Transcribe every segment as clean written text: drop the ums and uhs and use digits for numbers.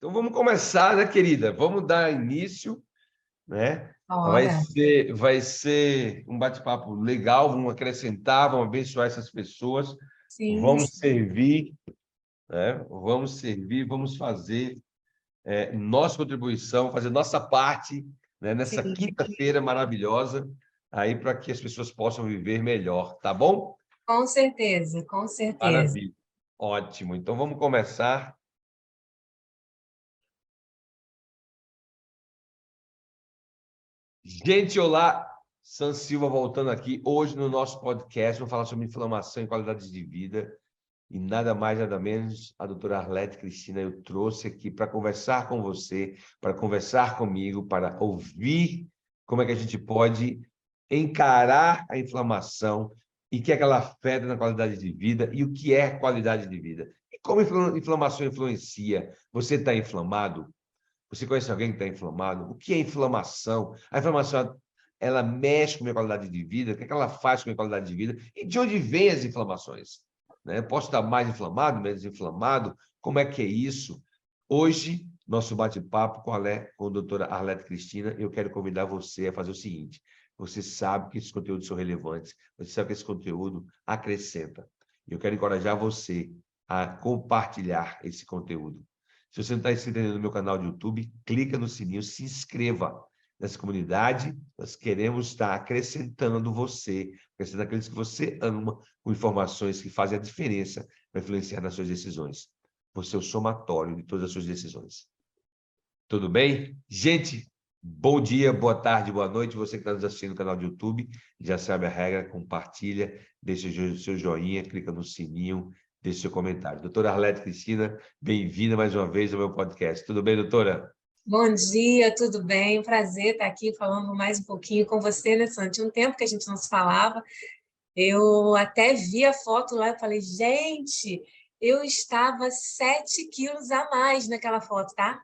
Então vamos começar, né, querida? Vamos dar início, né? Vai Ora, ser, vai ser um bate-papo legal, vamos acrescentar, vamos abençoar essas pessoas, sim, vamos servir, né? Vamos servir, vamos fazer nossa contribuição, fazer nossa parte, né, nessa sim, quinta-feira maravilhosa, aí para que as pessoas possam viver melhor, tá bom? com certeza, com certeza. Maravilha. Ótimo. Então vamos começar. Gente, olá! San Silva voltando aqui hoje no nosso podcast. Vamos falar sobre inflamação e qualidade de vida. E nada mais, nada menos, a doutora Arlete Cristina eu trouxe aqui para conversar com você, para conversar comigo, para ouvir como é que a gente pode encarar a inflamação e o que é que ela afeta na qualidade de vida e o que é qualidade de vida. E como a inflamação influencia? Você está inflamado? Você conhece alguém que está inflamado? O que é inflamação? A inflamação, ela mexe com a minha qualidade de vida? O que é que ela faz com a minha qualidade de vida? E de onde vêm as inflamações? Né? Posso estar mais inflamado, menos inflamado? Como é que é isso? Hoje, nosso bate-papo com a doutora Arlete Cristina, eu quero convidar você a fazer o seguinte. Você sabe que esses conteúdos são relevantes, você sabe que esse conteúdo acrescenta. Eu quero encorajar você a compartilhar esse conteúdo. Se você não está inscrito ainda no meu canal de YouTube, clica no sininho, se inscreva nessa comunidade. Nós queremos estar acrescentando você, acrescentando aqueles que você ama, com informações que fazem a diferença para influenciar nas suas decisões. Você é o somatório de todas as suas decisões. Tudo bem? Gente, bom dia, boa tarde, boa noite. Você que está nos assistindo no canal de YouTube, já sabe a regra, compartilha, deixa o seu joinha, clica no sininho, deixa o seu comentário. Doutora Arlete Cristina, bem-vinda mais uma vez ao meu podcast. Tudo bem, doutora? Bom dia, tudo bem? Prazer estar aqui falando mais um pouquinho com você, né, Santi? Tinha um tempo que a gente não se falava. Eu até vi a foto lá e falei, gente, eu estava 7 quilos a mais naquela foto, tá?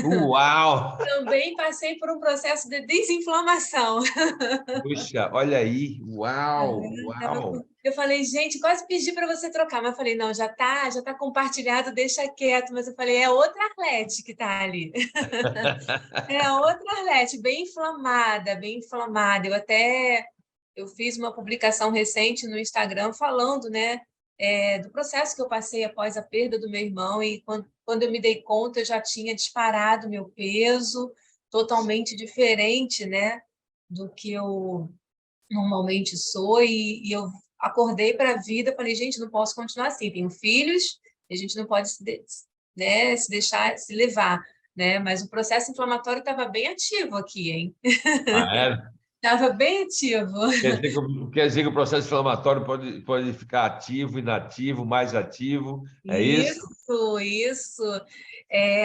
Uau! Também passei por um processo de desinflamação. Puxa, olha aí! Uau! Uau! Eu falei, gente, quase pedi para você trocar, mas eu falei, não, já tá compartilhado, deixa quieto. Mas eu falei, é outra Arlete que tá ali. É outra Arlete, bem inflamada, bem inflamada. Eu fiz uma publicação recente no Instagram falando, né, do processo que eu passei após a perda do meu irmão e quando eu me dei conta, eu já tinha disparado meu peso, totalmente diferente, né, do que eu normalmente sou e eu acordei para a vida, falei, gente, não posso continuar assim, tenho filhos, e a gente não pode né, se deixar se levar, né? Mas o processo inflamatório estava bem ativo aqui, hein? Ah, é? Estava bem ativo. Quer dizer que o processo inflamatório pode ficar ativo, inativo, mais ativo, é isso? Isso.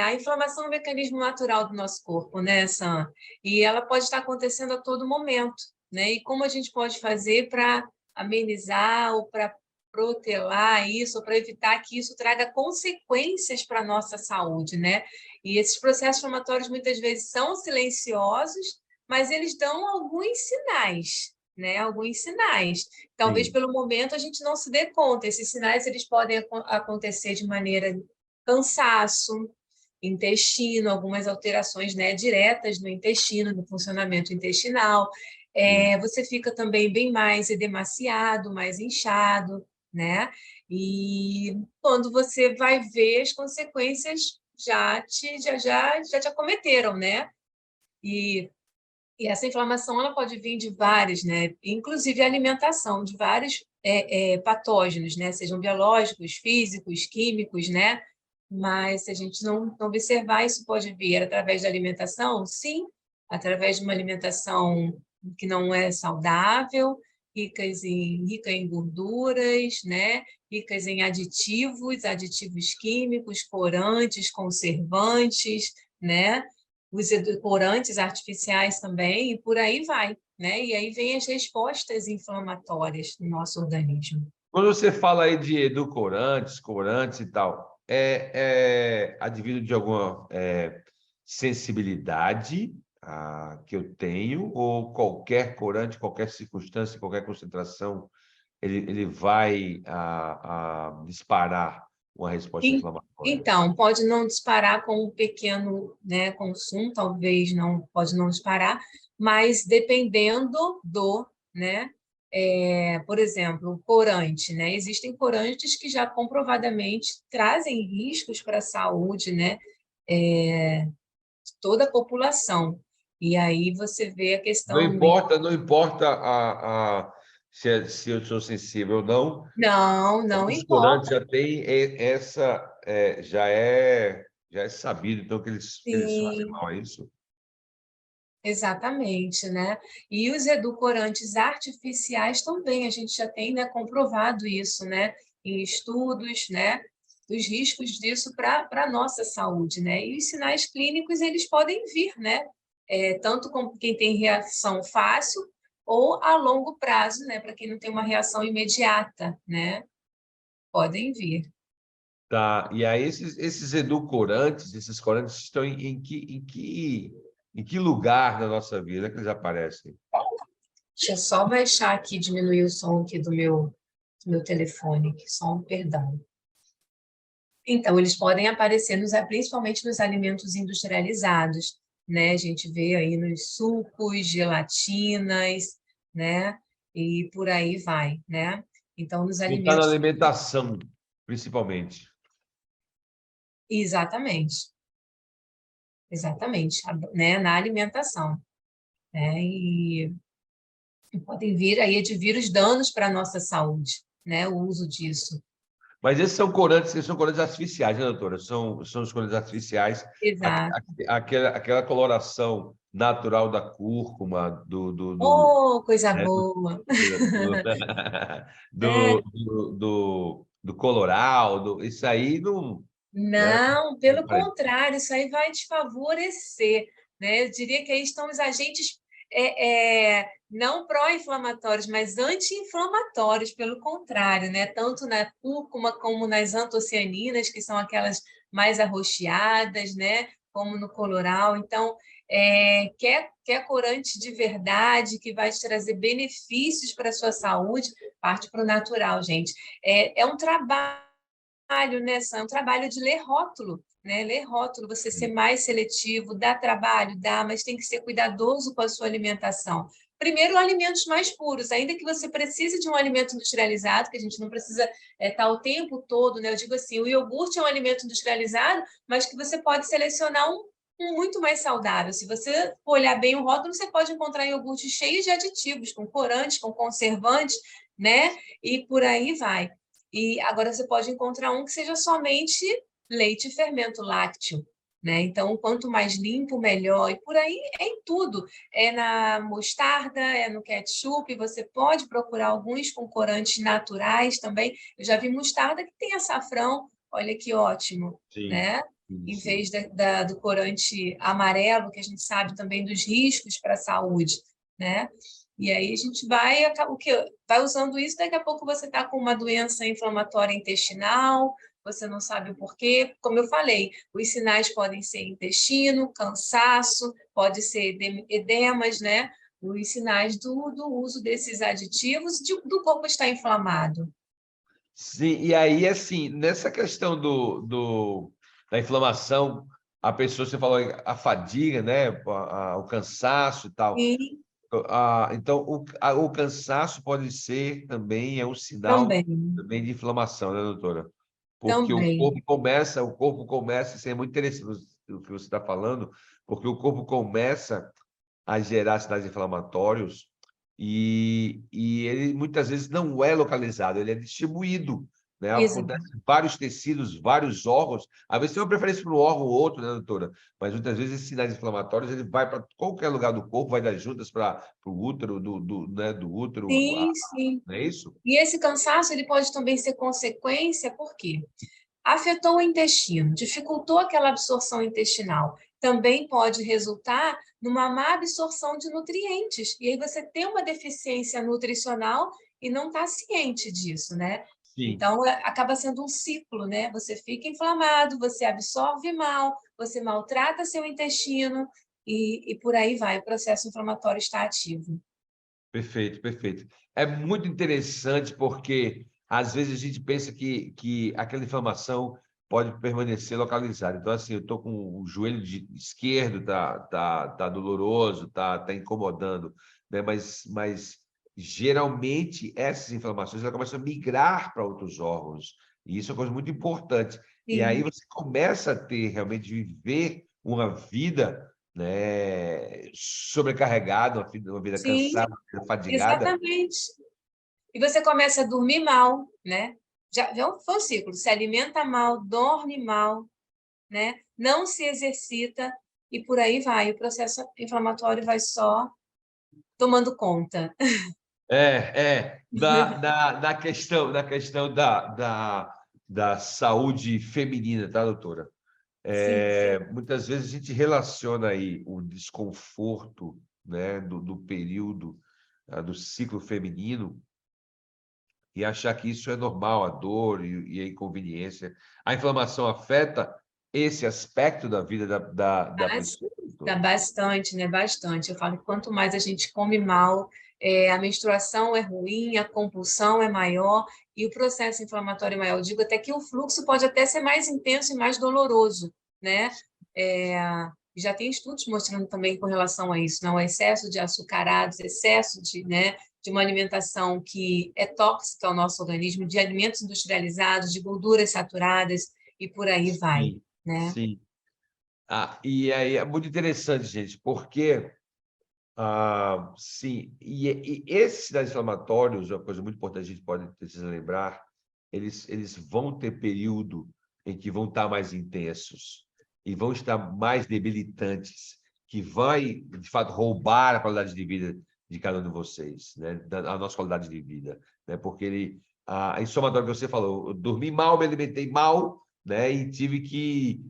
A inflamação é um mecanismo natural do nosso corpo, né, Sam? E ela pode estar acontecendo a todo momento, né? E como a gente pode fazer para amenizar ou para protelar isso, ou para evitar que isso traga consequências para a nossa saúde, né? E esses processos inflamatórios muitas vezes são silenciosos, mas eles dão alguns sinais, né? Alguns sinais. Talvez Sim. pelo momento a gente não se dê conta. Esses sinais eles podem acontecer de maneira cansaço, intestino, algumas alterações, né, diretas no intestino, no funcionamento intestinal. Sim. Você fica também bem mais edemaciado, mais inchado, né? E quando você vai ver, as consequências já te acometeram, né? E e essa inflamação ela pode vir de vários, né? Inclusive a alimentação, de vários patógenos, né? Sejam biológicos, físicos, químicos, né? Mas se a gente não observar, isso pode vir através da alimentação? Sim, através de uma alimentação que não é saudável, rica em gorduras, né? Ricas em aditivos químicos, corantes, conservantes, né? Os edulcorantes artificiais também, e por aí vai, né? E aí vem as respostas inflamatórias no nosso organismo. Quando você fala aí de edulcorantes, corantes e tal, advindo de alguma sensibilidade que eu tenho, ou qualquer corante, qualquer circunstância, qualquer concentração, ele vai disparar uma resposta inflamatória? Então, pode não disparar com um pequeno, né, consumo, talvez não, pode não disparar, mas dependendo do, né, por exemplo, o corante, né? Existem corantes que já comprovadamente trazem riscos para a saúde, né, de toda a população. E aí você vê a Não questão. importa, não importa se eu sou sensível ou não, Não, não alguns corantes importa. já têm já é sabido, então, que eles fazem Sim. mal a isso. Exatamente, né? E os edulcorantes artificiais também, a gente já tem, né, comprovado isso, né, em estudos, né, dos riscos disso para a nossa saúde, né? E os sinais clínicos, eles podem vir, né? Tanto com quem tem reação fácil ou a longo prazo, né? Para quem não tem uma reação imediata, né? Podem vir. Tá, e aí esses edulcorantes, esses corantes estão em que lugar da nossa vida que eles aparecem? Deixa eu só baixar aqui, diminuir o som aqui do meu telefone, aqui, só um perdão. Então, eles podem aparecer principalmente nos alimentos industrializados, né? A gente vê aí nos sucos, gelatinas, né? E por aí vai, né? Então, nos Não está na alimentos. alimentação, principalmente. Exatamente, exatamente, né? Na alimentação, né? E podem vir aí advir os danos para a nossa saúde, né? O uso disso. Mas esses são corantes artificiais, né, doutora? São os corantes artificiais, Exato. aquela coloração natural da cúrcuma, Oh, coisa né, boa! do, É, do coloral, isso aí não, né, não, não pelo aparece. contrário, isso aí vai te favorecer, né? Eu diria que aí estão os agentes não pró-inflamatórios, mas anti-inflamatórios, pelo contrário, né? Tanto na cúrcuma como nas antocianinas, que são aquelas mais arroxeadas, né? Como no coloral. Então, quer corante de verdade, que vai te trazer benefícios para a sua saúde, parte para o natural, gente. É um trabalho, né, Sam? É um trabalho de ler rótulo, né? Ler rótulo, você ser mais seletivo, dá trabalho, dá, mas tem que ser cuidadoso com a sua alimentação. Primeiro, alimentos mais puros, ainda que você precise de um alimento industrializado, que a gente não precisa estar o tempo todo, né? Eu digo assim, o iogurte é um alimento industrializado, mas que você pode selecionar um muito mais saudável. Se você olhar bem o rótulo, você pode encontrar iogurte cheio de aditivos, com corantes, com conservantes, né? E por aí vai. E agora você pode encontrar um que seja somente leite e fermento lácteo, né? Então, quanto mais limpo, melhor. E por aí é em tudo. É na mostarda, é no ketchup. Você pode procurar alguns com corantes naturais também. Eu já vi mostarda que tem açafrão. Olha que ótimo, Sim, né? sim, Em sim. vez do corante amarelo, que a gente sabe também dos riscos para a saúde, né? E aí a gente vai usando isso, daqui a pouco você está com uma doença inflamatória intestinal, você não sabe o porquê. Como eu falei, os sinais podem ser intestino, cansaço, pode ser edemas, né? Os sinais do uso desses aditivos, do corpo estar inflamado. Sim, e aí, assim, nessa questão da inflamação, a pessoa, você falou a fadiga, né? O cansaço e tal. E Então, o cansaço pode ser também, é um sinal também, também de inflamação, né, doutora? Porque também. o corpo começa, isso é muito interessante o que você está falando, porque o corpo começa a gerar sinais inflamatórios e ele muitas vezes não é localizado, ele é distribuído, né? Exato. Acontece em vários tecidos, vários órgãos. Às vezes tem uma preferência para um órgão ou outro, né, doutora? Mas muitas vezes esses sinais inflamatórios ele vai para qualquer lugar do corpo, vai das juntas para o útero, né, do útero, Sim, sim. não é isso? E esse cansaço ele pode também ser consequência, por quê? Afetou o intestino, dificultou aquela absorção intestinal. Também pode resultar numa má absorção de nutrientes. E aí você tem uma deficiência nutricional e não está ciente disso, né? Sim. Então, acaba sendo um ciclo, né? Você fica inflamado, você absorve mal, você maltrata seu intestino e por aí vai, o processo inflamatório está ativo. Perfeito, perfeito. É muito interessante porque às vezes a gente pensa que aquela inflamação pode permanecer localizada. Então, assim, eu estou com o joelho esquerdo, tá doloroso, tá incomodando, né? Mas geralmente essas inflamações elas começam a migrar para outros órgãos. E isso é uma coisa muito importante. E aí Sim, você começa a ter realmente viver uma vida, né, sobrecarregada, uma vida sim, cansada, uma vida fadigada. exatamente. E você começa a dormir mal, né? Já foi um ciclo. Se alimenta mal, dorme mal, né? Não se exercita e por aí vai. O processo inflamatório vai só tomando conta. Na questão da saúde feminina, tá, doutora? Sim, Muitas vezes a gente relaciona aí o desconforto, né, do período do ciclo feminino e achar que isso é normal, a dor e a inconveniência. A inflamação afeta esse aspecto da vida da pessoa, dá doutora? bastante, né? Bastante. Eu falo que quanto mais a gente come mal, a menstruação é ruim, a compulsão é maior e o processo inflamatório é maior. Eu digo até que o fluxo pode até ser mais intenso e mais doloroso, né? É, já tem estudos mostrando também com relação a isso, não? O excesso de açucarados, excesso né, de uma alimentação que é tóxica ao nosso organismo, de alimentos industrializados, de gorduras saturadas e por aí vai, Sim, né? sim. E aí é muito interessante, gente, porque sim, e esses sinais inflamatórios, uma coisa muito importante, a gente precisa lembrar, eles vão ter período em que vão estar mais intensos e vão estar mais debilitantes, que vai, de fato, roubar a qualidade de vida de cada um de vocês, né? A nossa qualidade de vida, né? Porque a inflamatório que você falou, eu dormi mal, me alimentei mal, né? E tive que,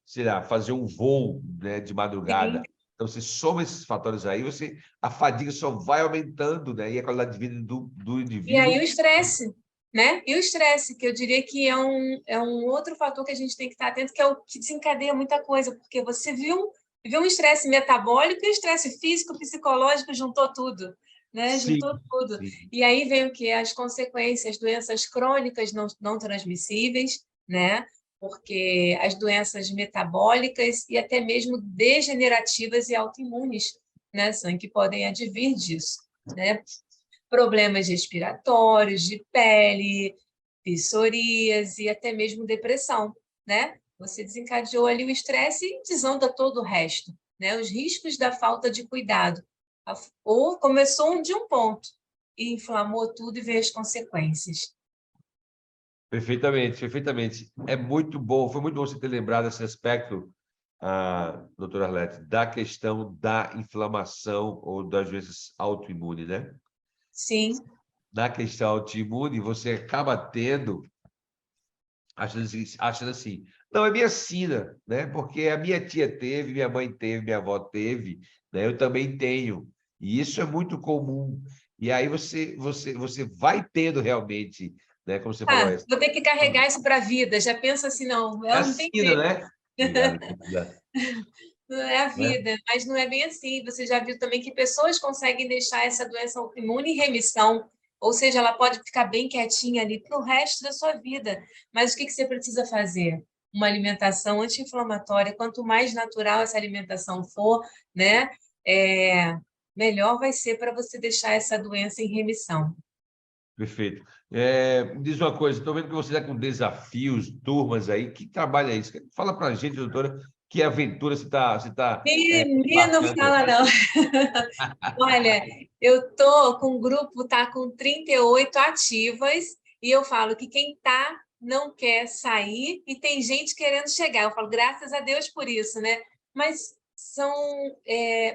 sei lá, fazer um voo, né, de madrugada. Sim. Então, você soma esses fatores aí, a fadiga só vai aumentando, né? E a qualidade de vida do E aí indivíduo. o estresse, né? E o estresse, que eu diria que é um outro fator que a gente tem que estar atento, que é o que desencadeia muita coisa, porque você viu um estresse metabólico e um estresse físico, psicológico, juntou tudo, né? Sim, Juntou tudo. sim. E aí vem o que? As consequências, doenças crônicas não transmissíveis, né? Porque as doenças metabólicas e até mesmo degenerativas e autoimunes, né, Sam, que podem advir disso, né? Problemas respiratórios, de pele, psoríase e até mesmo depressão, né? Você desencadeou ali o estresse e desanda todo o resto, né? Os riscos da falta de cuidado. Ou começou de um ponto e inflamou tudo e veio as consequências. Perfeitamente, perfeitamente. É muito bom, foi muito bom você ter lembrado esse aspecto, doutora Arlete, da questão da inflamação ou das doenças autoimunes, né? Sim. Na questão autoimune, você acaba tendo achando assim, não, é minha sina, né? Porque a minha tia teve, minha mãe teve, minha avó teve, né? Eu também tenho. E isso é muito comum. E aí você vai tendo realmente, né? Como você falou, Vou ter que carregar isso para a vida. Já pensa assim, não, é a ela não tem sina, jeito. né? Obrigado, querida. Não é a Né? vida, mas não é bem assim. Você já viu também que pessoas conseguem deixar essa doença autoimune em remissão, ou seja, ela pode ficar bem quietinha ali para o resto da sua vida. Mas o que você precisa fazer? Uma alimentação anti-inflamatória. Quanto mais natural essa alimentação for, né, é, melhor vai ser para você deixar essa doença em remissão. Perfeito. Me diz uma coisa, estou vendo que você está com desafios, turmas aí. Que trabalho é isso? Fala para a gente, doutora, que aventura você tá Menino, embarcando fala aí. não. Olha, eu tô com um grupo, tá com 38 ativas, e eu falo que quem tá não quer sair e tem gente querendo chegar. Eu falo, graças a Deus por isso, né? Mas são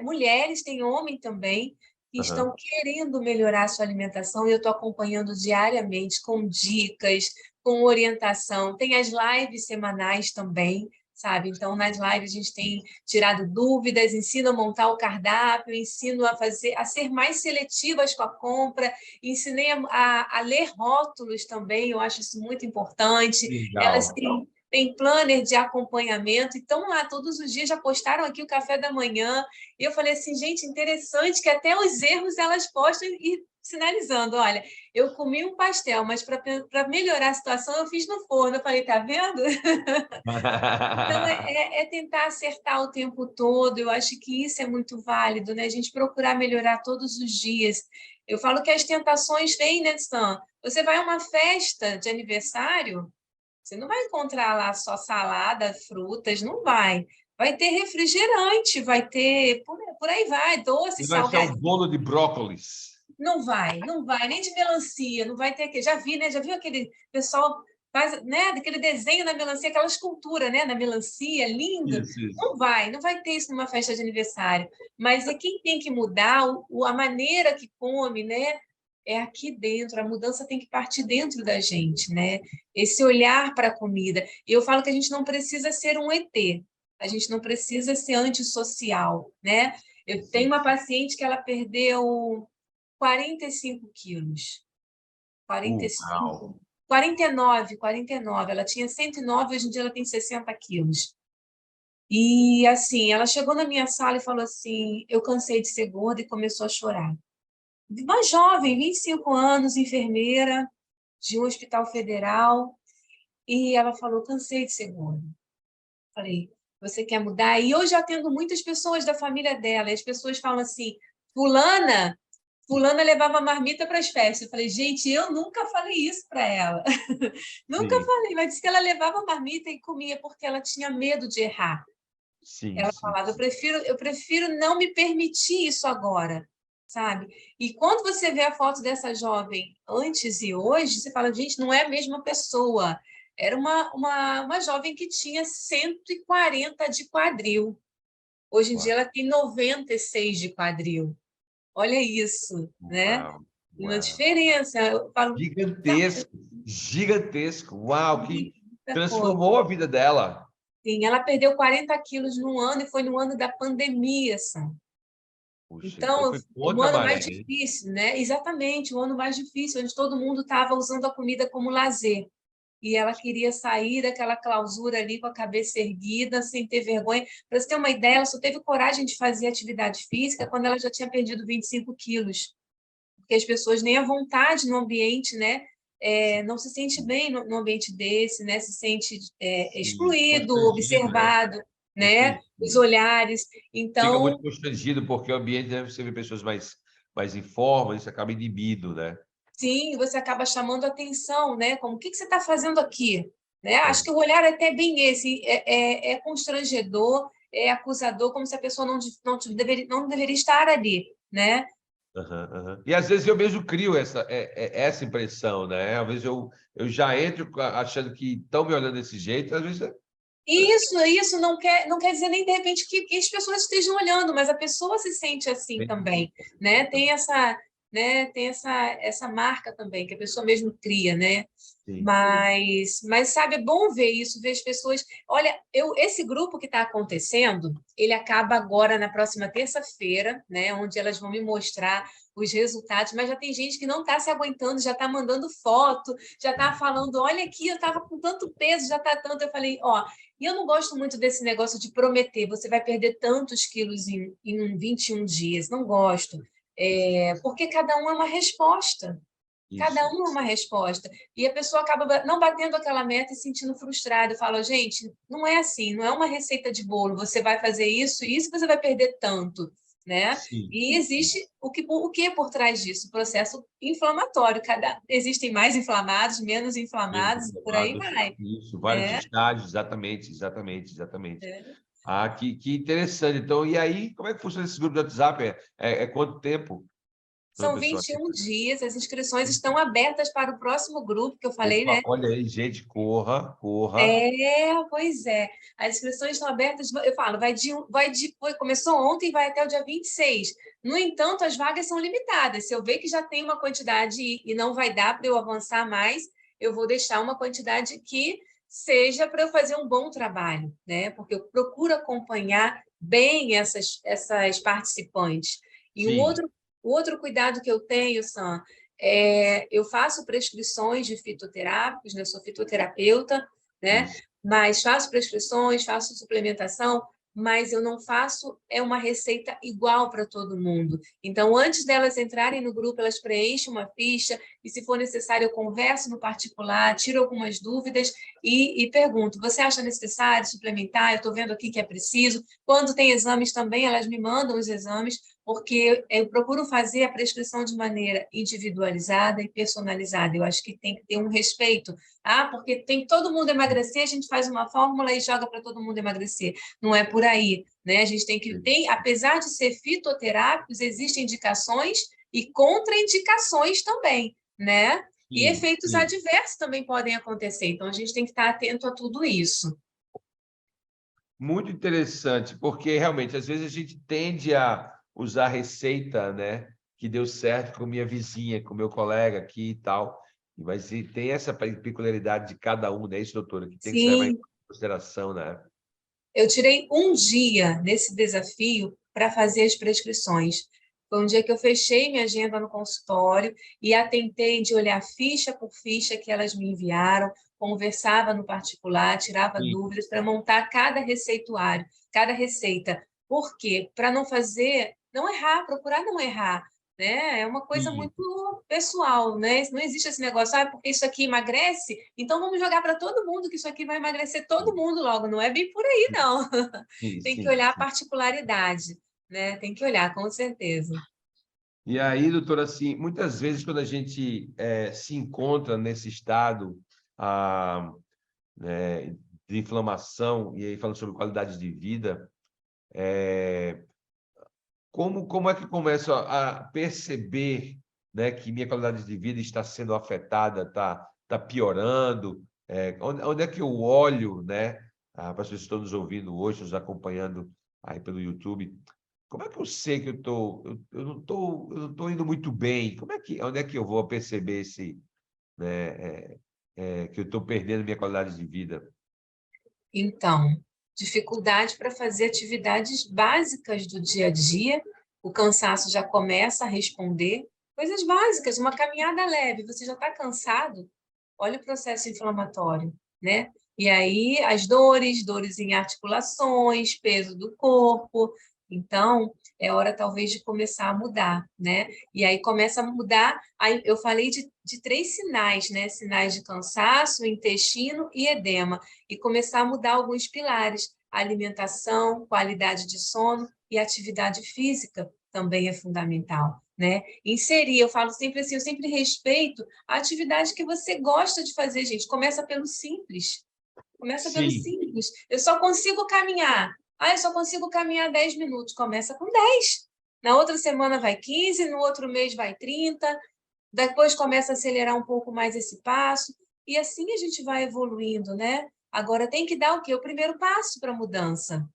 mulheres, tem homem também, que estão Aham. querendo melhorar a sua alimentação e eu estou acompanhando diariamente com dicas, com orientação. Tem as lives semanais também, sabe? Então, nas lives a gente tem tirado dúvidas, ensino a montar o cardápio, ensino a ser mais seletivas com a compra, ensinei a ler rótulos também, eu acho isso muito importante. Elas Legal. têm tem planner de acompanhamento, então lá todos os dias já postaram aqui o café da manhã, e eu falei assim, gente, interessante que até os erros elas postam e sinalizando, olha, eu comi um pastel, mas para melhorar a situação eu fiz no forno. Eu falei, tá vendo? Então, é tentar acertar o tempo todo. Eu acho que isso é muito válido, né? A gente procurar melhorar todos os dias. Eu falo que as tentações vêm, né, Sam? Você vai a uma festa de aniversário, você não vai encontrar lá só salada, frutas, não vai. Vai ter refrigerante, vai ter, por aí vai, doce, E vai ser um salgado. bolo de brócolis. Não vai, nem de melancia, não vai ter aquele. Já vi, né? Já viu aquele pessoal faz, né, daquele desenho na melancia, aquela escultura, né, na melancia, lindo. Isso, isso. Não vai ter isso numa festa de aniversário. Mas é quem tem que mudar a maneira que come, né? É aqui dentro, a mudança tem que partir dentro da gente, né? Esse olhar para a comida. E eu falo que a gente não precisa ser um ET, a gente não precisa ser antissocial, né? Eu tenho Sim. uma paciente que ela perdeu 45 quilos. Uau! 45, 49. Ela tinha 109, hoje em dia ela tem 60 quilos. E, assim, ela chegou na minha sala e falou assim, eu cansei de ser gorda e começou a chorar. Uma jovem, 25 anos, enfermeira de um hospital federal, e ela falou, cansei de ser gorda. Falei, você quer mudar? E hoje eu atendo muitas pessoas da família dela, e as pessoas falam assim, fulana levava marmita para as festas. Eu falei, gente, eu nunca falei isso para ela. Nunca Sim, falei, mas disse que ela levava marmita e comia porque ela tinha medo de errar. sim, Ela sim. falava, eu prefiro não me permitir isso agora, sabe? E quando você vê a foto dessa jovem antes e hoje, você fala, gente, não é a mesma pessoa. Era uma jovem que tinha 140 de quadril. Hoje em dia Uau, ela tem 96 de quadril. Olha isso, né? uau, Uma uau. diferença. Eu falo, Gigantesco, gigantesco. Uau, que muita coisa. transformou a vida dela. Sim, ela perdeu 40 quilos num ano e foi no ano da pandemia, Sam. Puxa, então Então, foi o contra a ano maré, mais hein? difícil, né? Exatamente, o ano mais difícil, onde todo mundo estava usando a comida como lazer. E ela queria sair daquela clausura ali com a cabeça erguida, sem ter vergonha. Para você ter uma ideia, ela só teve coragem de fazer atividade física quando ela já tinha perdido 25 quilos. Porque as pessoas nem à vontade no ambiente, né? Não se sente bem no ambiente desse, né? Se sente Sim, excluído, constrangido, né? observado, né? Os Constrangido. olhares. Fica Então, muito constrangido, porque o ambiente deve ser pessoas mais em forma, isso acaba inibido, né? sim, você acaba chamando atenção, né? Como, o que você está fazendo aqui? Né? Acho É. que o olhar é até bem esse, é constrangedor, é acusador, como se a pessoa não deveria estar ali, né? Aham, aham. E às vezes eu mesmo crio essa impressão, né? Às vezes eu já entro achando que estão me olhando desse jeito, às vezes. Isso não quer dizer nem de repente que as pessoas estejam olhando, mas a pessoa se sente assim também, né? Tem essa marca também que a pessoa mesmo cria, né? Sim, Mas sabe, é bom ver isso, ver as pessoas. Olha, esse grupo que está acontecendo, ele acaba agora na próxima terça-feira, né? Onde elas vão me mostrar os resultados, mas já tem gente que não está se aguentando, já está mandando foto, já está falando, olha aqui, eu estava com tanto peso, já está tanto. Eu falei, ó, e eu não gosto muito desse negócio de prometer, você vai perder tantos quilos em 21 dias, não gosto. Porque cada um é uma resposta. Cada isso. um é uma resposta. E a pessoa acaba não batendo aquela meta e se sentindo frustrada. Eu falo, gente, não é assim, não é uma receita de bolo. Você vai fazer isso e isso você vai perder tanto, né? Sim, E existe o que é por trás disso? O processo inflamatório. Existem mais inflamados, menos menos inflamados, e por aí inflamados. vai. Isso, vários É, estágios, exatamente, exatamente, exatamente. é. Ah, que interessante. Então, e aí, como é que funciona esse grupo de WhatsApp? É quanto tempo para a São pessoa? 21 dias, as inscrições estão abertas para o próximo grupo que eu falei, Opa, né? olha aí, gente, corra, corra. Pois é. As inscrições estão abertas, eu falo, começou ontem e vai até o dia 26. No entanto, as vagas são limitadas. Se eu ver que já tem uma quantidade e não vai dar para eu avançar mais, eu vou deixar uma quantidade que seja para eu fazer um bom trabalho, né? Porque eu procuro acompanhar bem essas participantes. E Sim, o outro cuidado que eu tenho, Sam, eu faço prescrições de fitoterápicos, né? Eu sou fitoterapeuta, né? isso. mas faço prescrições, faço suplementação, mas eu não faço uma receita igual para todo mundo. Então, antes delas entrarem no grupo, elas preenchem uma ficha e, se for necessário, eu converso no particular, tiro algumas dúvidas e pergunto, você acha necessário suplementar? Eu estou vendo aqui que é preciso. Quando tem exames também, elas me mandam os exames, porque eu procuro fazer a prescrição de maneira individualizada e personalizada. Eu acho que tem que ter um respeito. Porque tem que todo mundo emagrecer, a gente faz uma fórmula e joga para todo mundo emagrecer. Não é por aí, né? A gente tem que ter, apesar de ser fitoterápicos, existem indicações e contraindicações também, né? E Sim, efeitos sim. adversos também podem acontecer. Então, a gente tem que estar atento a tudo isso. Muito interessante, porque realmente às vezes a gente tende a usar a receita, né, que deu certo com minha vizinha, com meu colega aqui e tal, mas tem essa peculiaridade de cada um, né, isso, doutora, que tem que ser levado em Sim, consideração, né? eu tirei um dia nesse desafio para fazer as prescrições. Foi um dia que eu fechei minha agenda no consultório e atentei de olhar ficha por ficha que elas me enviaram, conversava no particular, tirava Sim, dúvidas para montar cada receituário, cada receita. Por quê? Para não fazer, não errar, procurar não errar, né? É uma coisa sim, muito pessoal, né? Não existe esse negócio, porque isso aqui emagrece, então vamos jogar para todo mundo que isso aqui vai emagrecer todo mundo logo. Não é bem por aí, não. sim, Tem que sim, olhar a sim. particularidade, né? Tem que olhar, com certeza. E aí, doutora, assim, muitas vezes quando a gente se encontra nesse estado né, de inflamação, e aí falando sobre qualidade de vida, como é que eu começo a perceber, né, que minha qualidade de vida está sendo afetada, está piorando? Onde é que eu olho, né, para as pessoas que estão nos ouvindo hoje, nos acompanhando aí pelo YouTube? Como é que eu sei que eu não tô indo muito bem? Onde é que eu vou perceber que eu estou perdendo minha qualidade de vida? Então, dificuldade para fazer atividades básicas do dia a dia, o cansaço já começa a responder. Coisas básicas, uma caminhada leve, você já está cansado, olha o processo inflamatório, né? E aí as dores em articulações, peso do corpo. Então, é hora talvez de começar a mudar, né? E aí começa a mudar. Aí eu falei de três sinais, né? Sinais de cansaço, intestino e edema. E começar a mudar alguns pilares. A alimentação, qualidade de sono e atividade física também é fundamental, né? Inserir, eu falo sempre assim, eu sempre respeito a atividade que você gosta de fazer, gente. Começa pelo simples. Começa pelo Sim, simples. Eu só consigo caminhar. Eu só consigo caminhar 10 minutos. Começa com 10. Na outra semana vai 15, no outro mês vai 30. Depois começa a acelerar um pouco mais esse passo. E assim a gente vai evoluindo, né? Agora tem que dar o quê? O primeiro passo para a mudança.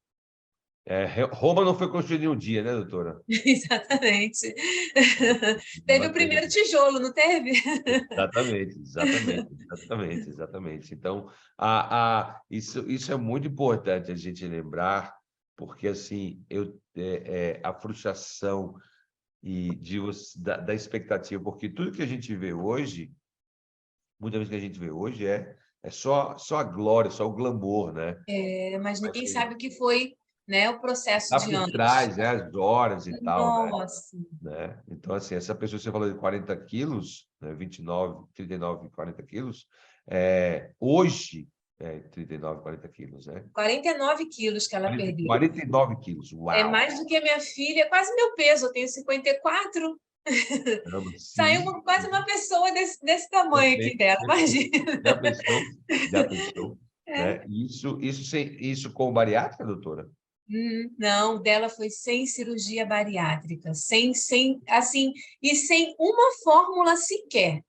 Roma não foi construída em um dia, né, doutora? Exatamente. É Teve o bacana. primeiro tijolo, não teve? Exatamente, exatamente, exatamente, exatamente. Então, isso é muito importante a gente lembrar, porque assim, a frustração da expectativa, porque tudo que a gente vê hoje, muitas vezes que a gente vê hoje é só a glória, só o glamour, né? Mas Mas ninguém sabe o que foi, né, o processo tá de por antes. trás, né, as horas e tal, né? Nossa, Então, assim, essa pessoa que você falou de 40 quilos, né, 29, 39, 40 quilos, hoje, 39, 40 quilos, né? 49 quilos que ela 40, perdeu. 49 quilos, É uau! mais do que a minha filha, é quase meu peso, eu tenho 54. Caramba, Saiu sim, quase sim, uma pessoa desse tamanho aqui perfeito, dela, perfeito. imagina. Já pensou? Já pensou? É. Né? Isso com bariátrica, doutora? Não, dela foi sem cirurgia bariátrica, assim, e sem uma fórmula sequer.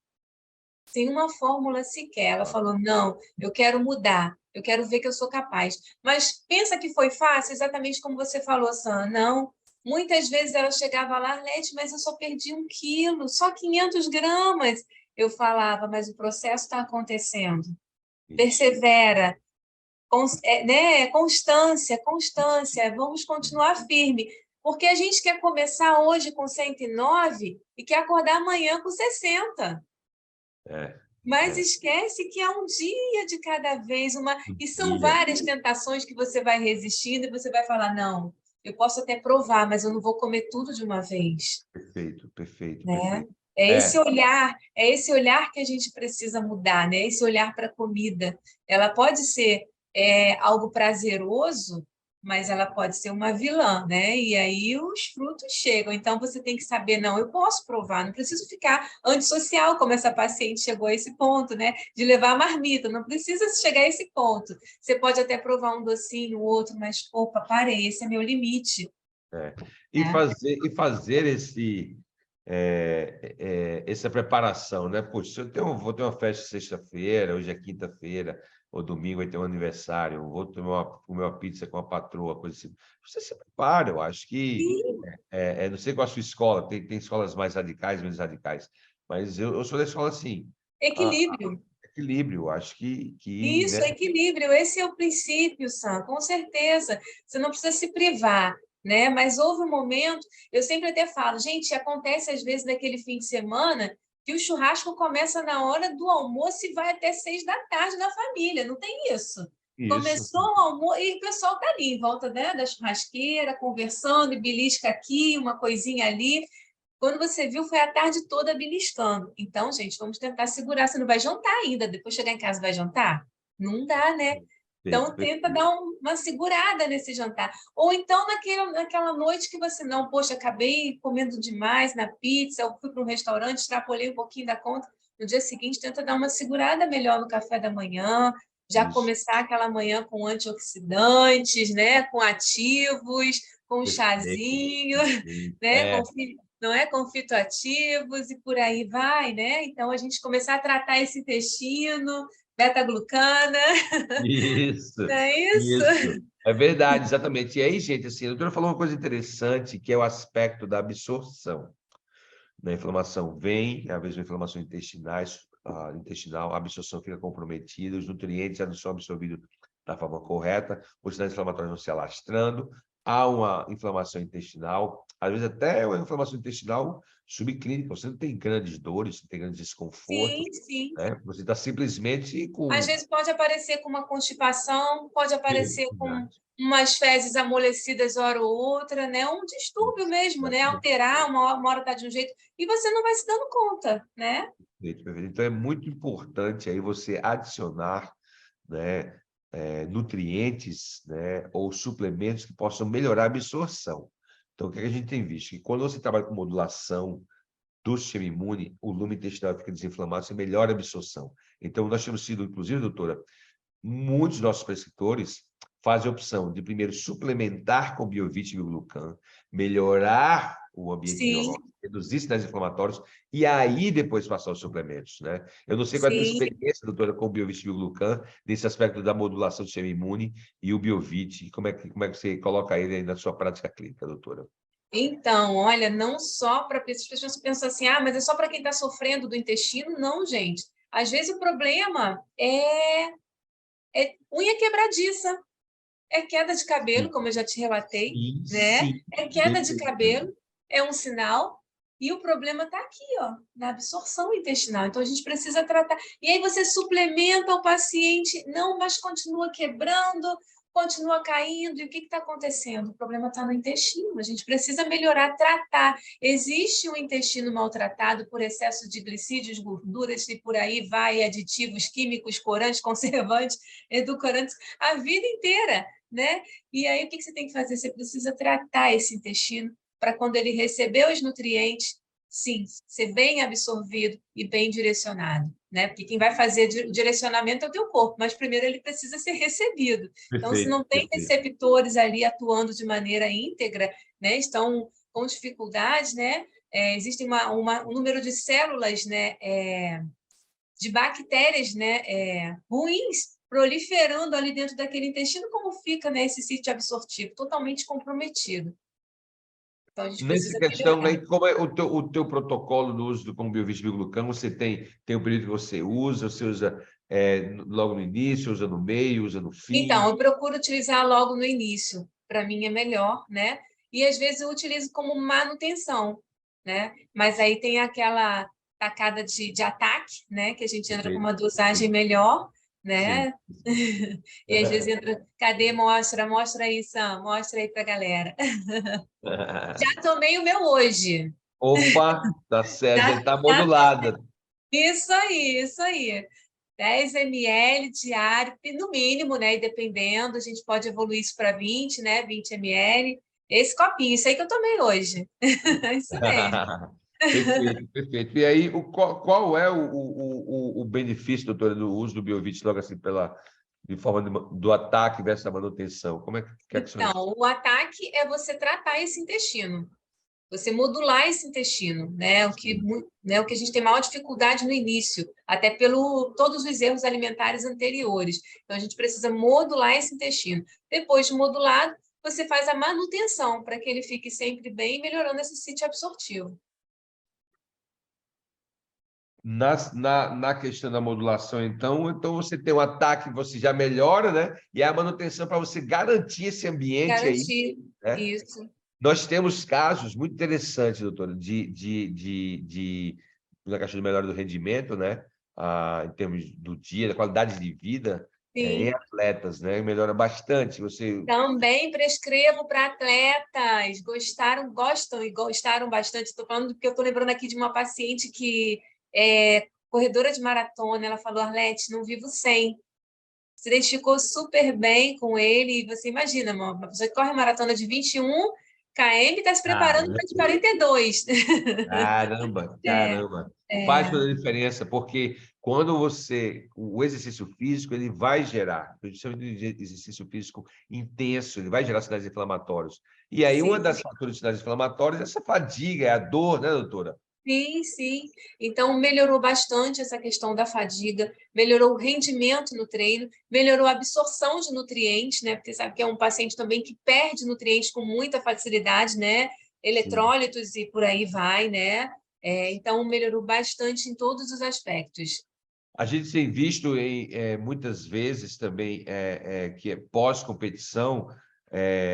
Sem uma fórmula sequer. Ela Ah, falou: não, eu quero mudar, eu quero ver que eu sou capaz. Mas pensa que foi fácil, exatamente como você falou, Sam. Não. Muitas vezes ela chegava lá, Arlete, mas eu só perdi 1 quilo, só 500 gramas. Eu falava, mas o processo está acontecendo. isso. Persevera, né? Constância, constância, vamos continuar firme. Porque a gente quer começar hoje com 109 e quer acordar amanhã com 60. É. Mas esquece que é um dia de cada vez, Um e são dia. várias tentações que você vai resistindo e você vai falar, não, eu posso até provar, mas eu não vou comer tudo de uma vez, Perfeito, perfeito, né? perfeito. É esse olhar que a gente precisa mudar, né? Esse olhar para a comida. Ela pode ser algo prazeroso, mas ela pode ser uma vilã, né? E aí os frutos chegam. Então você tem que saber, não, eu posso provar, não preciso ficar antissocial, como essa paciente chegou a esse ponto, né? De levar a marmita, não precisa chegar a esse ponto. Você pode até provar um docinho, outro, mas, opa, parei, esse é meu limite. É. Né? E fazer essa preparação, né? Poxa, se vou ter uma festa sexta-feira, hoje é quinta-feira, ou domingo vai ter um aniversário, vou comer uma pizza com a patroa, coisa assim. Você se prepara, eu acho que. Sim, Não sei qual a sua escola, tem escolas mais radicais, menos radicais, mas eu sou da escola assim. Ah, equilíbrio. equilíbrio, acho né? Isso, equilíbrio, esse é o princípio, Sam, com certeza. Você não precisa se privar, né? Mas houve um momento, eu sempre até falo, gente, acontece às vezes naquele fim de semana que o churrasco começa na hora do almoço e vai até 6 da tarde na família, não tem isso. Isso. Começou o almoço e o pessoal está ali em volta, né, da churrasqueira, conversando, e belisca aqui, uma coisinha ali. Quando você viu, foi a tarde toda beliscando. Então, gente, vamos tentar segurar. Você não vai jantar ainda, depois chegar em casa vai jantar? Não dá, né? Perfeito, Então, tenta perfeito. dar uma segurada nesse jantar. Ou então, naquela noite que você não, poxa, acabei comendo demais na pizza, eu fui para um restaurante, extrapolei um pouquinho da conta. No dia seguinte, tenta dar uma segurada melhor no café da manhã, já Isso, começar aquela manhã com antioxidantes, né? Com ativos, com um perfeito, chazinho, perfeito. né? Não é? Com fitoativos e por aí vai, né? Então, a gente começar a tratar esse intestino, beta-glucana, Isso, não é isso? isso. É verdade, exatamente. E aí, gente, assim, a doutora falou uma coisa interessante, que é o aspecto da absorção. A inflamação vem, às vezes, uma inflamação intestinal, a absorção fica comprometida, os nutrientes já não são absorvidos da forma correta, os sinais inflamatórios vão se alastrando, há uma inflamação intestinal, às vezes até uma inflamação intestinal subclínica, você não tem grandes dores, não tem grandes desconfortos, Sim, sim. né? Você está simplesmente Às com... vezes pode aparecer com uma constipação, pode aparecer com Verdade, umas fezes amolecidas hora ou outra, né? Um distúrbio isso, mesmo, né? exatamente. Alterar, uma hora está de um jeito, e você não vai se dando conta, né? Perfeito, perfeito. Então, é muito importante aí você adicionar, né, nutrientes, né, ou suplementos que possam melhorar a absorção. Então, o que a gente tem visto? Que quando você trabalha com modulação do sistema imune, o lume intestinal fica desinflamado, você melhora a absorção. Então, nós temos sido, inclusive, doutora, muitos dos nossos prescritores fazem a opção de primeiro suplementar com biovit e bioglucan, melhorar o ambiente Sim, biológico, reduzir sinais inflamatórios e aí depois passar os suplementos, né? Eu não sei qual é a tua sim. experiência, doutora, com o biovit e bioglucan, nesse aspecto da modulação do sistema imune e o biovit, como é que você coloca ele aí na sua prática clínica, doutora? Então, olha, não só para as pessoas pensam assim, ah, mas é só para quem está sofrendo do intestino? Não, gente. Às vezes o problema é unha quebradiça, é queda de cabelo, como eu já te relatei, Sim, né? sim, É queda de perfeito. cabelo, é um sinal, e o problema está aqui, ó, na absorção intestinal. Então a gente precisa tratar. E aí você suplementa o paciente, não, mas continua quebrando, continua caindo. E o que está acontecendo? O problema está no intestino. A gente precisa melhorar, tratar. Existe um intestino maltratado por excesso de glicídios, gorduras e por aí vai, aditivos químicos, corantes, conservantes, edulcorantes, a vida inteira, né? E aí, o que você tem que fazer? Você precisa tratar esse intestino para quando ele receber os nutrientes, sim, ser bem absorvido e bem direcionado, né? Porque quem vai fazer o direcionamento é o teu corpo, mas primeiro ele precisa ser recebido. Então, se não Perfeito, tem perfeito. receptores ali atuando de maneira íntegra, né? Estão com dificuldades, né? Existe um número de células, né? De bactérias, né, ruins proliferando ali dentro daquele intestino, como fica, né, esse sítio absortivo totalmente comprometido. Então, a gente Nessa precisa questão melhorar. aí, como é o teu protocolo do uso do Combiovis Glucan? Você tem o período que você usa logo no início, usa no meio, usa no Então, fim? eu procuro utilizar logo no início, para mim é melhor, né? E às vezes eu utilizo como manutenção, né? Mas aí tem tacada de ataque, né? Que a gente entra com Perfeito, uma dosagem perfeito. melhor, Sim. né? E às vezes entra, cadê? Mostra aí, Sam, mostra aí pra galera. Já tomei o meu hoje. Opa, tá certo, já Já, está já, modulada. isso aí, isso aí. 10 ml diário, no mínimo, né? E dependendo, a gente pode evoluir isso para 20, né? 20 ml. Esse copinho, isso aí que eu tomei hoje. Isso mesmo. Perfeito, perfeito. E aí, qual é o benefício, doutora, do uso do Biovit logo assim, de forma do ataque versus a manutenção? Como é que são isso? Então, o ataque é você tratar esse intestino, você modular esse intestino, né? Sim. O que a gente tem maior dificuldade no início, até pelo todos os erros alimentares anteriores. Então, a gente precisa modular esse intestino. Depois de modulado, você faz a manutenção para que ele fique sempre bem, melhorando esse sítio absortivo. Na questão da modulação, então você tem um ataque, você já melhora, né? E a manutenção para você garantir esse ambiente aí, Garantir né? isso. Nós temos casos muito interessantes, doutora, na questão de melhora do rendimento, né? Em termos do dia, da qualidade de vida, em Sim. atletas, né? Melhora bastante. Você. Também prescrevo para atletas. Gostam e gostaram bastante. Estou falando porque eu estou lembrando aqui de uma paciente que é corredora de maratona. Ela falou, Arlete, não vivo sem. Se identificou super bem com ele. E você imagina, uma pessoa que corre maratona de 21 km está se preparando para de 42. Caramba, É, caramba. Faz é, toda a diferença, porque quando o exercício físico, ele vai gerar, principalmente o exercício físico intenso, ele vai gerar sinais inflamatórios. E aí, uma sim. das fatores de sinais inflamatórios é essa fadiga, é a dor, né, doutora? Sim, sim. Então, melhorou bastante essa questão da fadiga, melhorou o rendimento no treino, melhorou a absorção de nutrientes, né? Porque sabe que é um paciente também que perde nutrientes com muita facilidade, né? Sim. Eletrólitos e por aí vai, né? Então, melhorou bastante em todos os aspectos. A gente tem visto muitas vezes também que é pós-competição,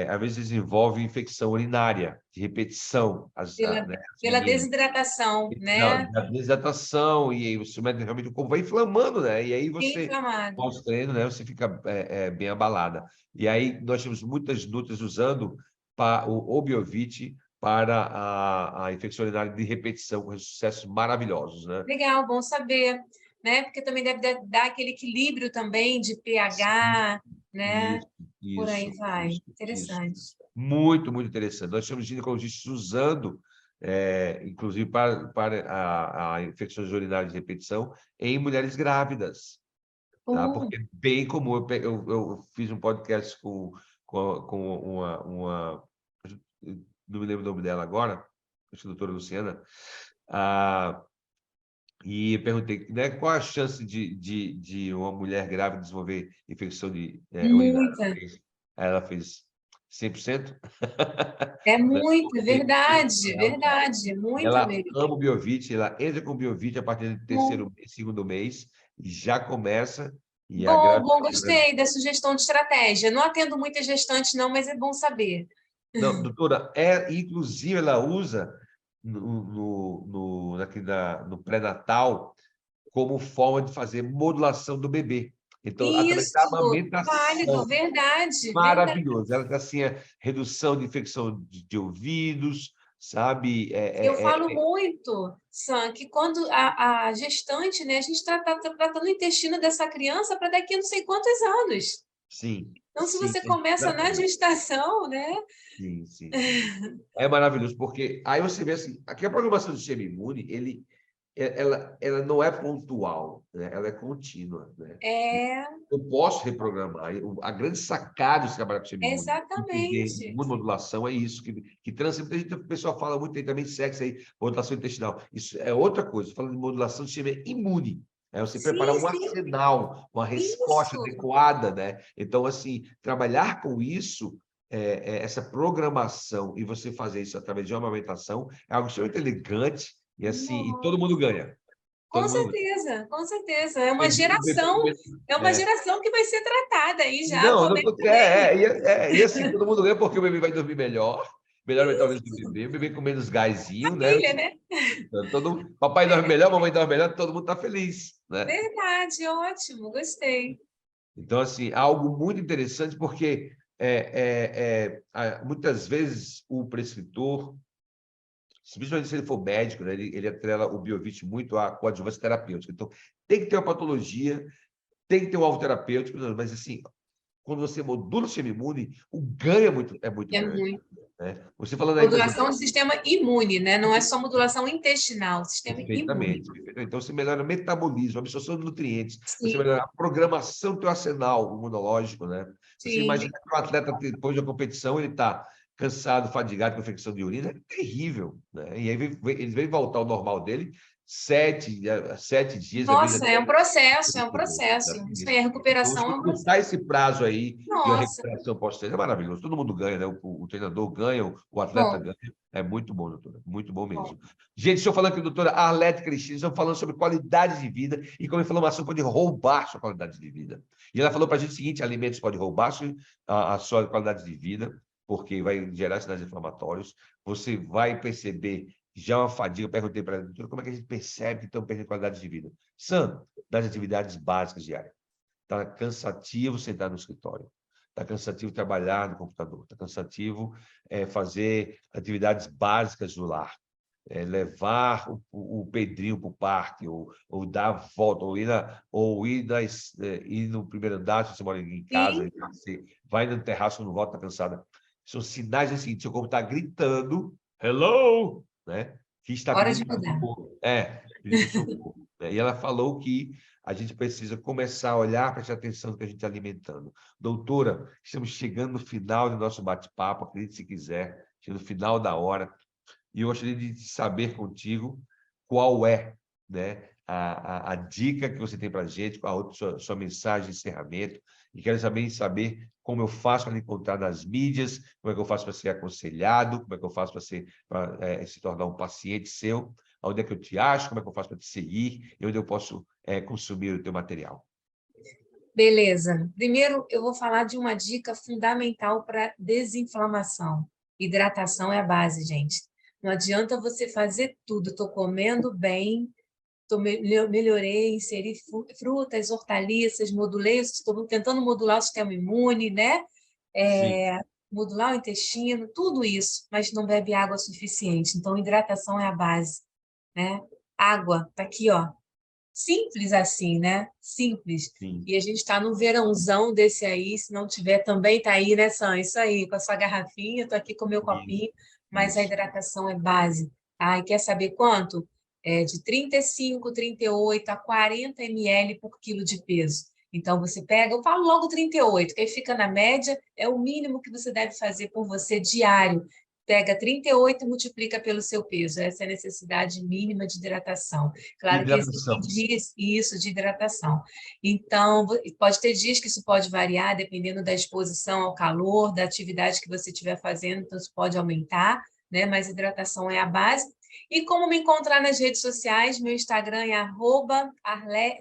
às vezes envolve infecção urinária, de repetição. Pela, Né, as pela meninas. desidratação, Da, né? da desidratação, e aí você realmente o corpo vai inflamando, né? E aí você, Inflamado. pós-treino, né? Você fica bem abalada. E aí nós temos muitas nutris usando o Biovit para a infecção urinária de repetição, com sucessos maravilhosos, né? Legal, bom saber, né? Porque também deve dar aquele equilíbrio também de Sim, pH, né? isso, Por aí isso, vai. isso, isso. Interessante. Muito, muito interessante. Nós temos ginecologistas usando, inclusive para a infecções urinárias de repetição, em mulheres grávidas. Tá? Bom, Porque é bem comum. Eu fiz um podcast com não me lembro o nome dela agora, acho que a doutora Luciana, ah, e perguntei, né, qual a chance de uma mulher grávida desenvolver infecção urinária. muita. Aí ela fez 100%. É Né? muito, é Porque verdade, verdade, muita ela mesmo. ama o Biovit, ela entra com o Biovit a partir do Bom, terceiro, segundo mês, e já começa, e a bom, gravidez. bom, gostei da sugestão de estratégia. Não atendo muitas gestantes, não, mas é bom saber. Não, doutora, inclusive ela usa no pré-natal como forma de fazer modulação do bebê. Então, através da Isso, válido, amamentação, verdade, verdade. maravilhoso. Ela tem assim, a redução de infecção de ouvidos, sabe? Eu falo muito, Sam, que quando a gestante, né, a gente está tratando o intestino dessa criança para daqui a não sei quantos anos. Sim, Então, se sim, você começa na exatamente. gestação, né? Sim, sim, sim. É maravilhoso, porque aí você vê assim, aqui a programação do sistema imune, ela não é pontual, né? Ela é contínua, né? É, Eu posso reprogramar. A grande sacada de trabalhar com o sistema imune, entender exatamente. imunomodulação, é isso que transcende. Muita gente, o pessoal fala muito, tem também sexo aí, modulação intestinal. Isso é outra coisa. Falando de modulação do sistema imune. É você preparar Sim, um sim, arsenal, uma resposta isso. adequada, né? Então, assim, trabalhar com isso, essa programação, e você fazer isso através de uma amamentação, é algo extremamente elegante e assim, e todo mundo ganha. Com Todo mundo ganha. certeza, com certeza. O bebê, É uma geração que vai ser tratada aí já, não, não, começa bem. e assim, todo mundo ganha porque o bebê vai dormir melhor, Melhor metabolismo do bebê, o bebê com menos gásinho, né? Família, né? Papai dorme melhor, mamãe dorme melhor, todo mundo está feliz, né? Verdade, ótimo, gostei. Então, assim, algo muito interessante, porque muitas vezes o prescritor, principalmente se ele for médico, né, ele atrela o biovit muito à coadjuvância terapêutica. Então, tem que ter uma patologia, tem que ter um alvo terapêutico, mas, assim, quando você modula o sistema imune, o ganho é muito É grande. muito. Né? Você falando aí, por exemplo, Modulação do sistema imune, né? Não é só modulação intestinal, sistema imune. perfeitamente, perfeitamente. Então, você melhora o metabolismo, a absorção de nutrientes, você Sim, melhora a programação do teu arsenal imunológico, né? Você sim. imagina que um atleta, depois da competição, ele está cansado, fadigado, com infecção de urina, é terrível, né? E aí ele vem voltar ao normal dele 7 dias, às vezes Nossa, é um processo, é um até. processo. Isso aí, a Exatamente. Então, recuperação se é um encurtar processo. esse prazo aí e a Nossa, recuperação pós-treino é maravilhoso. Todo mundo ganha, né? O treinador ganha, o atleta bom, ganha. É muito bom, doutora. Muito bom bom. mesmo. Gente, estou falando aqui, doutora Arlete Cristina, estamos falando sobre qualidade de vida e como a inflamação pode roubar sua qualidade de vida. E ela falou para a gente o seguinte: alimentos podem roubar a sua qualidade de vida, porque vai gerar sinais inflamatórios. Você vai perceber já uma fadiga. Eu perguntei para ela, doutora, como é que a gente percebe que estão perdendo qualidade de vida? Sam, das atividades básicas diárias. Está cansativo sentar no escritório. Está cansativo trabalhar no computador. Está cansativo fazer atividades básicas do lar. Levar o Pedrinho para o parque, ou dar a volta, ir no primeiro andar, se você mora em casa, Sim, você vai no terraço, não volta, está cansada. São sinais assim, seu corpo está gritando, hello, né? Que está hora de pedindo mudar. socorro. Pedindo socorro. Né? E ela falou que a gente precisa começar a olhar, prestar atenção no que a gente está alimentando. Doutora, estamos chegando no final do nosso bate-papo, acredite se quiser, chegando no final da hora, e eu gostaria de saber contigo qual é, né, a dica que você tem para a gente, qual a sua mensagem de encerramento, e quero também saber como eu faço para encontrar nas mídias, como é que eu faço para ser aconselhado, como é que eu faço para se tornar um paciente seu, onde é que eu te acho, como é que eu faço para te seguir, e onde eu posso consumir o teu material. Beleza. Primeiro, eu vou falar de uma dica fundamental para desinflamação. Hidratação é a base, gente. Não adianta você fazer tudo. Estou comendo bem, melhorei, inseri frutas, hortaliças, modulei, estou tentando modular o sistema imune, né? Sim, Modular o intestino, tudo isso, mas não bebe água suficiente. Então, hidratação é a base, né? Água, tá aqui, ó. Simples assim, né? Simples. sim, E a gente está no verãozão desse aí, se não tiver também, tá aí, né, Sam? Isso aí, com a sua garrafinha, tô aqui com o meu isso, copinho, mas a isso. hidratação é base, tá? E quer saber quanto? É de 35, 38 a 40 ml por quilo de peso. Então, você pega, eu falo logo 38, que aí fica na média, é o mínimo que você deve fazer por você diário. Pega 38 e multiplica pelo seu peso. Essa é a necessidade mínima de hidratação. Claro que existem Hidratação. dias isso de hidratação. Então, pode ter dias que isso pode variar, dependendo da exposição ao calor, da atividade que você estiver fazendo, então isso pode aumentar, né? Mas hidratação é a base. E como me encontrar nas redes sociais? Meu Instagram é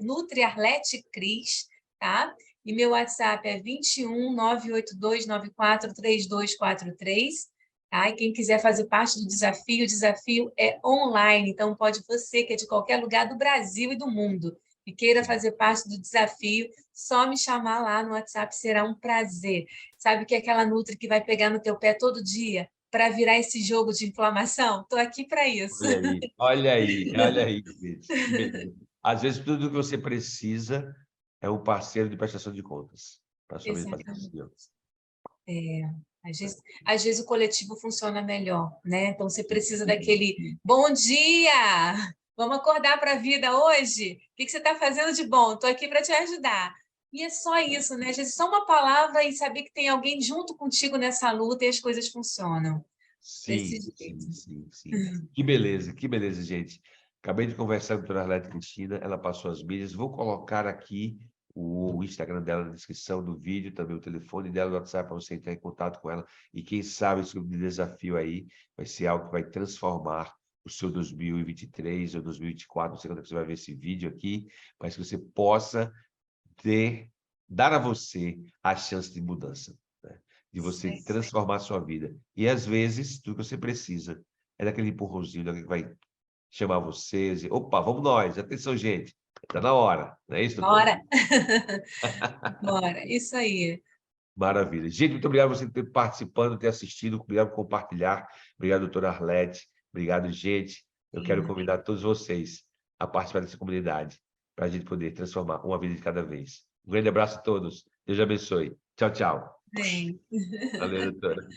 @nutriarletecris, tá? E meu WhatsApp é 21 982 94 3243. Tá? E quem quiser fazer parte do desafio, o desafio é online, então pode você, que é de qualquer lugar do Brasil e do mundo, e queira fazer parte do desafio, só me chamar lá no WhatsApp, será um prazer. Sabe que é aquela Nutri que vai pegar no teu pé todo dia para virar esse jogo de inflamação? Estou aqui para isso. Olha aí, olha aí, olha aí, gente. Que beleza. Às vezes, tudo que você precisa é um parceiro de prestação de contas para sua vida fazer Exatamente. assim, ó. Às vezes o coletivo funciona melhor, né? Então você Sim, precisa sim, daquele sim. bom dia! Vamos acordar para a vida hoje? O que você está fazendo de bom? Estou aqui para te ajudar. E é só isso, né? Às vezes só uma palavra e saber que tem alguém junto contigo nessa luta e as coisas funcionam. Desse Sim, jeito. sim, sim, sim. Que beleza, gente. Acabei de conversar com a doutora Arlete Cristina, ela passou as mídias. Vou colocar aqui o Instagram dela na descrição do vídeo, também o telefone dela, o WhatsApp, para você entrar em contato com ela. E quem sabe esse desafio aí vai ser algo que vai transformar o seu 2023 ou 2024. Não sei quando é que você vai ver esse vídeo aqui, mas que você possa dar a você a chance de mudança, né? de você Sim. transformar a sua vida. E, às vezes, tudo que você precisa é daquele empurrãozinho, daquele que vai chamar você, dizer, opa, vamos nós, atenção, gente, está na hora, não é isso, doutora? Bora! Bora, isso aí. Maravilha. Gente, muito obrigado por você ter participado, ter assistido, obrigado por compartilhar. Obrigado, doutora Arlete. Obrigado, gente. Eu quero convidar todos vocês a participar dessa comunidade, para a gente poder transformar uma vida de cada vez. Um grande abraço a todos. Deus abençoe. Tchau, tchau. Bem. Valeu, doutora.